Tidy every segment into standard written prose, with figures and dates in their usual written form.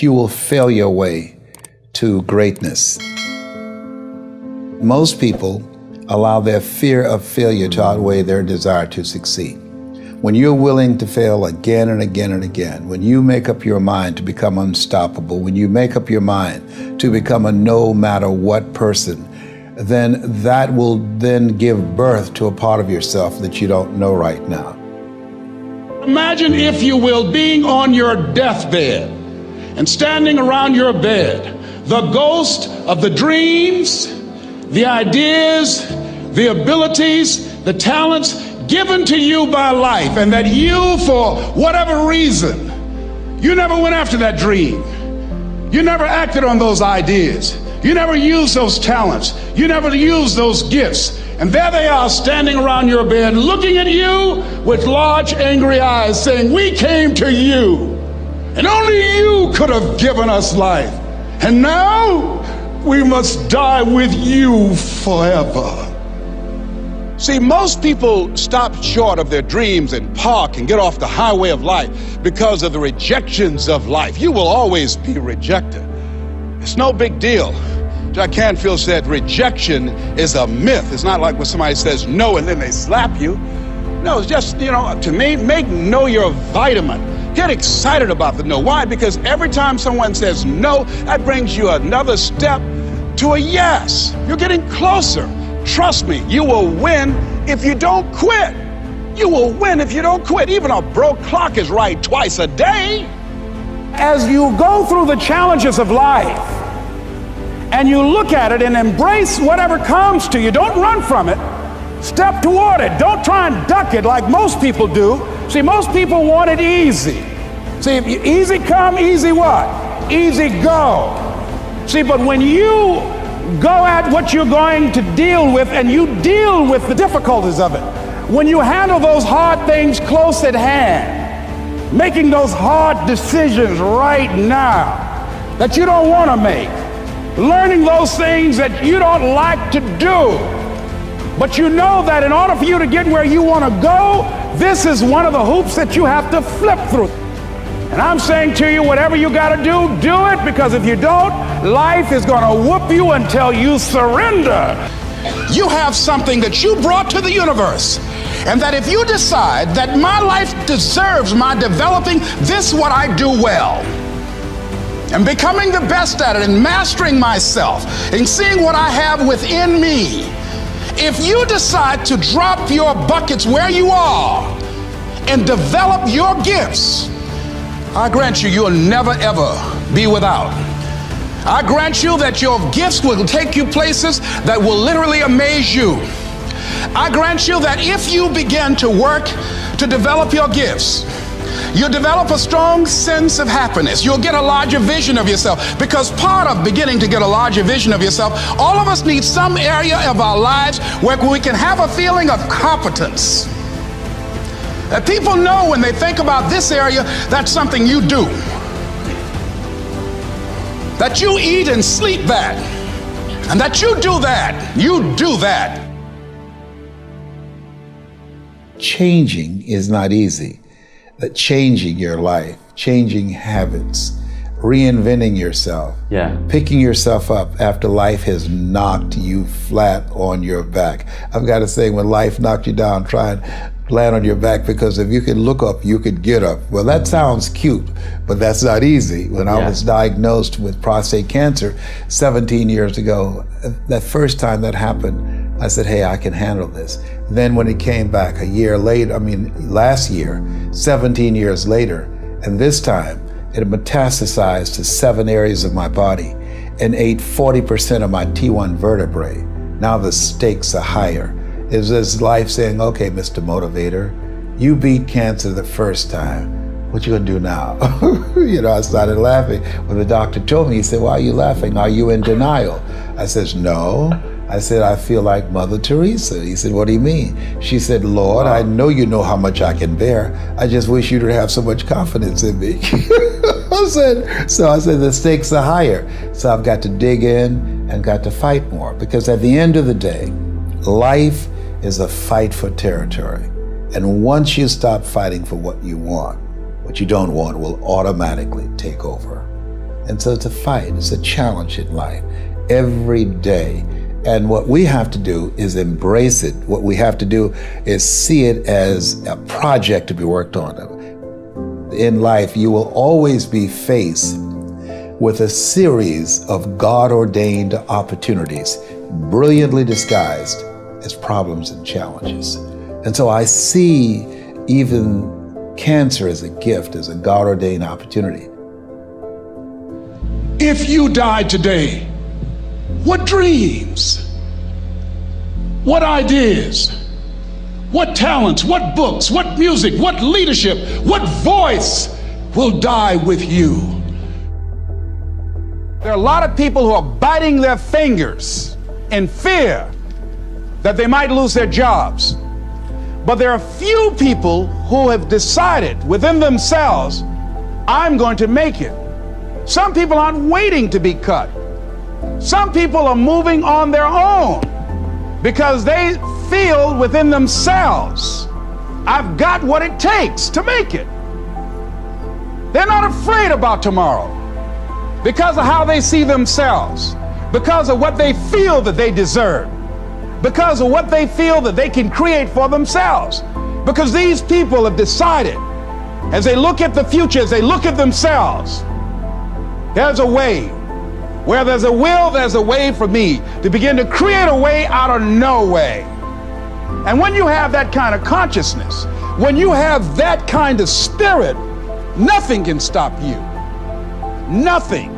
You will fail your way to greatness. Most people allow their fear of failure to outweigh their desire to succeed. When you're willing to fail again and again and again, when you make up your mind to become unstoppable, when you make up your mind to become a no matter what person, then that will then give birth to a part of yourself that you don't know right now. Imagine, if you will, being on your deathbed and standing around your bed, the ghost of the dreams, the ideas, the abilities, the talents given to you by life, and that you, for whatever reason, you never went after that dream. You never acted on those ideas. You never used those talents. You never used those gifts. And there they are standing around your bed looking at you with large angry eyes saying, "We came to you, and only you could have given us life. And now we must die with you forever." See, most people stop short of their dreams and park and get off the highway of life because of the rejections of life. You will always be rejected. It's no big deal. Jack Canfield said rejection is a myth. It's not like when somebody says no and then they slap you. No, it's just, to me, make no your vitamin. Get excited about the no. Why? Because every time someone says no, that brings you another step to a yes. You're getting closer. Trust me, you will win if you don't quit. You will win if you don't quit. Even a broke clock is right twice a day. As you go through the challenges of life and you look at it and embrace whatever comes to you, don't run from it. Step toward it. Don't try and duck it like most people do. See, most people want it easy. See, easy come, easy what? Easy go. See, but when you go at what you're going to deal with and you deal with the difficulties of it, when you handle those hard things close at hand, making those hard decisions right now that you don't want to make, learning those things that you don't like to do, but you know that in order for you to get where you want to go, this is one of the hoops that you have to flip through. And I'm saying to you, whatever you got to do, do it, because if you don't, life is going to whoop you until you surrender. You have something that you brought to the universe, and that if you decide that my life deserves my developing this what I do well, and becoming the best at it, and mastering myself, and seeing what I have within me, if you decide to drop your buckets where you are and develop your gifts, I grant you, you'll never ever be without. I grant you that your gifts will take you places that will literally amaze you. I grant you that if you begin to work to develop your gifts, you'll develop a strong sense of happiness. You'll get a larger vision of yourself, because part of beginning to get a larger vision of yourself, all of us need some area of our lives where we can have a feeling of competence. That people know when they think about this area, that's something you do. That you eat and sleep that. And that you do that. You do that. Changing is not easy. That changing your life, changing habits, reinventing yourself, picking yourself up after life has knocked you flat on your back. I've got to say, when life knocked you down, try and land on your back, because if you could look up, you could get up. Well, that sounds cute, but that's not easy. When I was diagnosed with prostate cancer 17 years ago, that first time that happened, I said, hey, I can handle this. Then when it came back a year later, last year, 17 years later, and this time it metastasized to 7 areas of my body and ate 40% of my T1 vertebrae. Now the stakes are higher. It's this life saying, okay, Mr. Motivator, you beat cancer the first time. What you gonna do now? I started laughing. When the doctor told me, he said, why are you laughing? Are you in denial? I said, no. I said, I feel like Mother Teresa. He said, what do you mean? She said, Lord, I know you know how much I can bear. I just wish you to have so much confidence in me. I said, the stakes are higher. So I've got to dig in and got to fight more, because at the end of the day, life is a fight for territory. And once you stop fighting for what you want, what you don't want will automatically take over. And so it's a fight, it's a challenge in life every day. And what we have to do is embrace it. What we have to do is see it as a project to be worked on. In life, you will always be faced with a series of God-ordained opportunities, brilliantly disguised as problems and challenges. And so I see even cancer as a gift, as a God-ordained opportunity. If you died today, what dreams, what ideas, what talents, what books, what music, what leadership, what voice will die with you? There are a lot of people who are biting their fingers in fear that they might lose their jobs. But there are few people who have decided within themselves, I'm going to make it. Some people aren't waiting to be cut. Some people are moving on their own because they feel within themselves, I've got what it takes to make it. They're not afraid about tomorrow because of how they see themselves, because of what they feel that they deserve, because of what they feel that they can create for themselves. Because these people have decided, as they look at the future, as they look at themselves, there's a way. Where there's a will, there's a way for me to begin to create a way out of no way. And when you have that kind of consciousness, when you have that kind of spirit, nothing can stop you. Nothing.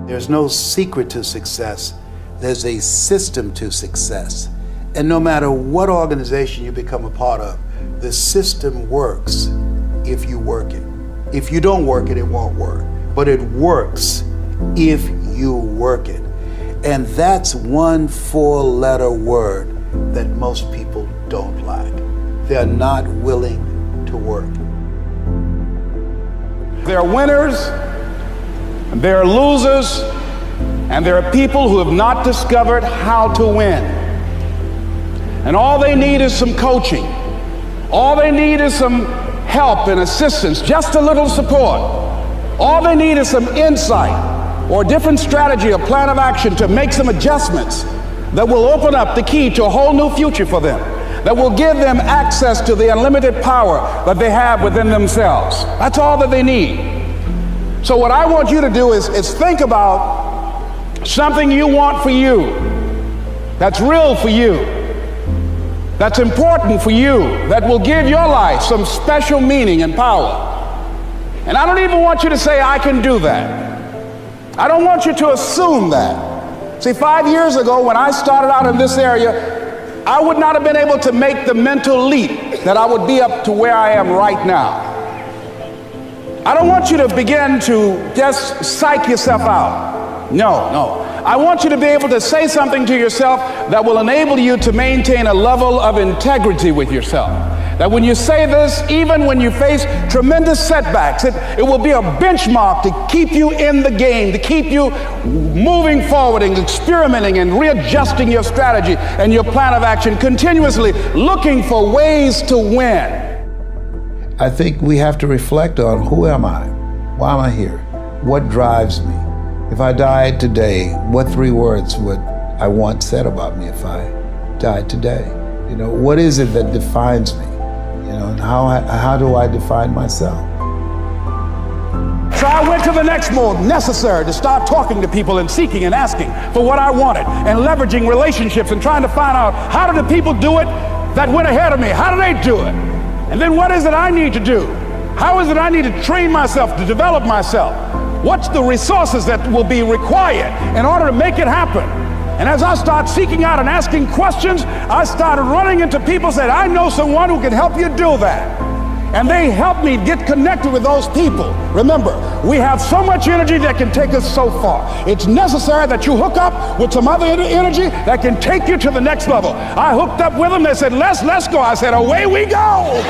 There's no secret to success. There's a system to success. And no matter what organization you become a part of, the system works if you work it. If you don't work it, it won't work. But it works if you work it. And that's one 4-letter word that most people don't like. They're not willing to work. There are winners, and there are losers, and there are people who have not discovered how to win. And all they need is some coaching. All they need is some help and assistance, just a little support. All they need is some insight or a different strategy, a plan of action to make some adjustments that will open up the key to a whole new future for them, that will give them access to the unlimited power that they have within themselves. That's all that they need. So what I want you to do is think about something you want for you, that's real for you, that's important for you, that will give your life some special meaning and power. And I don't even want you to say, I can do that. I don't want you to assume that. See, 5 years ago when I started out in this area, I would not have been able to make the mental leap that I would be up to where I am right now. I don't want you to begin to just psych yourself out. No. I want you to be able to say something to yourself that will enable you to maintain a level of integrity with yourself. That when you say this, even when you face tremendous setbacks, it will be a benchmark to keep you in the game, to keep you moving forward and experimenting and readjusting your strategy and your plan of action, continuously looking for ways to win. I think we have to reflect on, who am I? Why am I here? What drives me? If I died today, what 3 words would I want said about me if I died today? You know, what is it that defines me? You know, and how do I define myself? So I went to the next mode necessary to start talking to people and seeking and asking for what I wanted and leveraging relationships and trying to find out, how do the people do it that went ahead of me? How do they do it? And then what is it I need to do? How is it I need to train myself, to develop myself? What's the resources that will be required in order to make it happen? And as I start seeking out and asking questions, I started running into people who said, I know someone who can help you do that. And they helped me get connected with those people. Remember, we have so much energy that can take us so far. It's necessary that you hook up with some other energy that can take you to the next level. I hooked up with them. They said, let's go. I said, away we go.